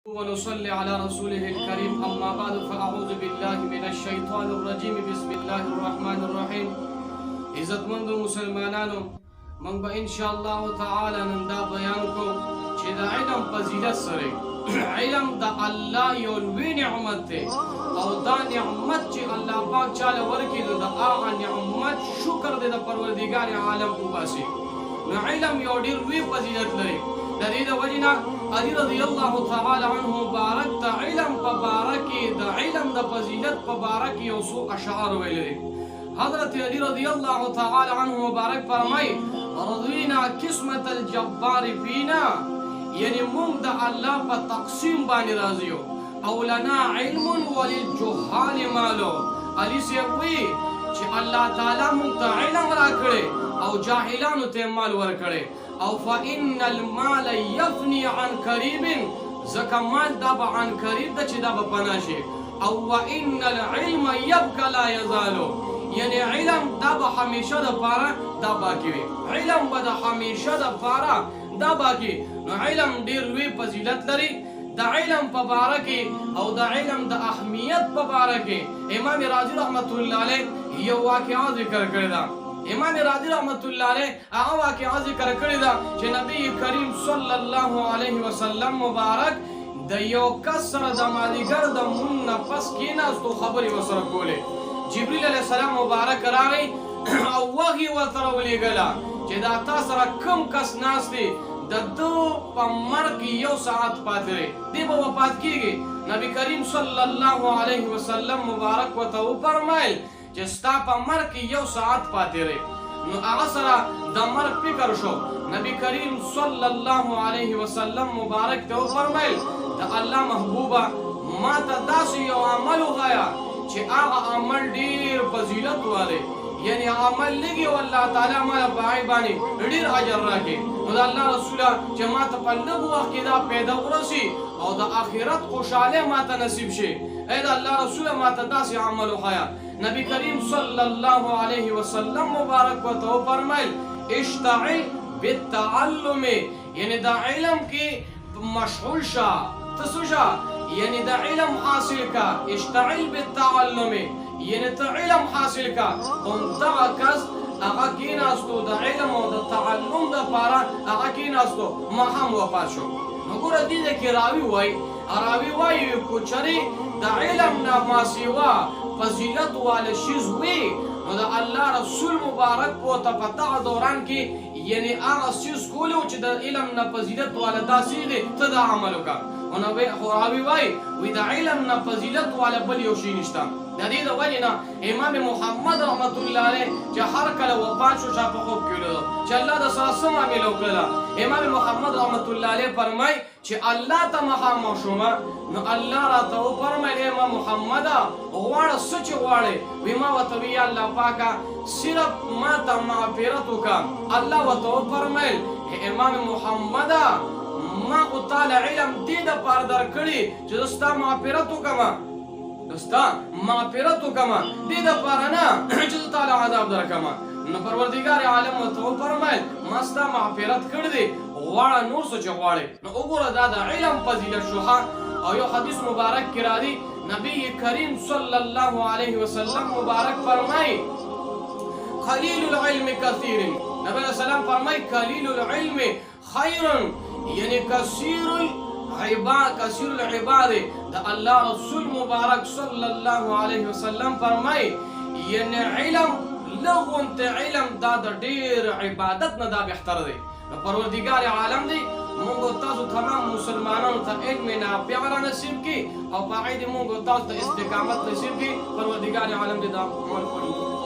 ونصلي على رسوله الكريم أما بعد فأعوذ بالله من الشيطان الرجيم بسم الله الرحمن الرحيم عزت مند مسلمانانو من با انشاءالله تعالی نن دا بیان کو چې د علم فضیلت سره علم د الله یو لوی نعمت دی او دا نعمت چې الله پاک چاله ورکړي د هغه نعمت شکر دی د پروردګار عالم وباسي نو علم یو ډیر لوی فضیلت لري د دې د وجنه علي رضی الله تعالی عنه مبارک ته علم په بارکه د علم د فضیلت په بارکه یو څو اشعار ویلي حضرت علی رضی الله تعالی عنه مبارک فرمای رضینا قسمت الجبار فینا یعنی موږ د الله په تقسیم باندې راضی یو او لنا علم وللجهال مالو علی سی وی چې الله تعالی موږ ته علم راکړي او جاهلانو ته مال ورکړي او فإن المال يفني عن قريب زکه مال دا به عن قریب د چې دا به پناه شي او وإن العلم يبقى لا يزال یعنی علم دا به همیشه د پاره دا باقی وي علم به د همیشه د پاره دا باقی نو علم ډیر لوی فضیلت لري د علم په باره کې او د علم د اهمیت په باره کې امام رازی رحمت الله علیه یو واقعا ذکر کړی دا امام رازی رحمت الله علیه هغه واقعا ذکر کړی دا چې نبی کریم صلی الله علیه وسلم مبارک د یو کس سره د مازیګر د مون نفس کېناستو خبرې ورسره کولې جبرئیل علیه السلام مبارک راغی او وحی ورته راولېږله چې دا تا سره کوم کس ناست دی د ده په مرګ یو ساعت پاتې دی دی به وفات کېږي نبی کریم صلی الله علیه وسلم مبارک ورته وفرمیل چې ستا په مرګ یو ساعت پاتې دی نو هغه سره د مرګ فکر شو نبی کریم صلی الله علیه وسلم مبارک ته وفرمیل د الله محبوبه ما ته داسې یو عمل وښایه چې هغه عمل ډېر فضیلت والی یعنی عمل لګي او الله تعالی مالا په هغې باندې ډېر اجر راکړي نو د الله رسوله چې ما ته په لږ وخت کې دا پیدا ورسي او د آخرت خوشحالۍ ما ته نصیب شي ای د الله رسوله ما ته داسې عمل وښایه نبی کریم صلی الله علیه وسلم مبارک ورته وفرمیل اشتعل بالتعلم یعنی د علم کې مشغول شه ته څه شه یعنی د علم حاصل کا اشتعل بالتعلم یعنی ته علم حاصل کا همدغه کس هغه کېناستو د علم او د تعلم دپاره هغه کېناستو ما هم وفات شو نو ګوره دې ځای کې راوي وایي که چېرې د علم نه ماسیوا فضیلت والا شیز وي نو د الله رسول مبارک ورته په دغه دوران کې یعنی هغه څیز کولی و چې د علم نه فضیلت والا دا څیز دی ته دا عمل وکړه راوي وایي د علم نه فضیلت والا بل یو شی نشته د دې د وجې نه امام محمد رحمت الله علیه چې هر کله وفات شو چا په خوب کې ولیدو چې الله د سره څه معامله وکړله امام محمد رحمت الله علیه فرمایي چې الله ته مخامخ شومه نو الله راته وفرمیل امام محمده غواړه څه چې غواړې وی ما ورته وی یا الله پاکه صرف ما ته مغفرت وکړه الله ورته وفرمیل امام محمده ما خو تاله علم دې دپاره درکړي چې زه ستا مغفرت وکړمه ستا مغفرت وکړمه دې دپاره نه چې زه تاله عذاب درکړمه نو پروردګار عالم ورته وفرمیل ما ستا مغفرت کړی دی غواړه نور څه چې غواړې نو وګوره دا د علم فضیلت شو او یو حدیث مبارک کې راځي نبی کریم صلی الله علیه وسلم مبارک فرمایي قلیل العلم کثیر نبی علیہ السلام فرمایي قلیل العلم خیر یعنی کثیر العباد د الله رسول مبارک صلی الله علیه وسلم فرمایي یعنی علم لغونته علم دا د ډېر عبادت نه دا بهتر دی پروردگار عالم دی مونږ تاسو تمام مسلمانانو ته علم نافع را نصیب کړي او په هغې دې مونږ تاسو ته استقامت نصیب کړي پروردگار عالم دې دا عمل کړي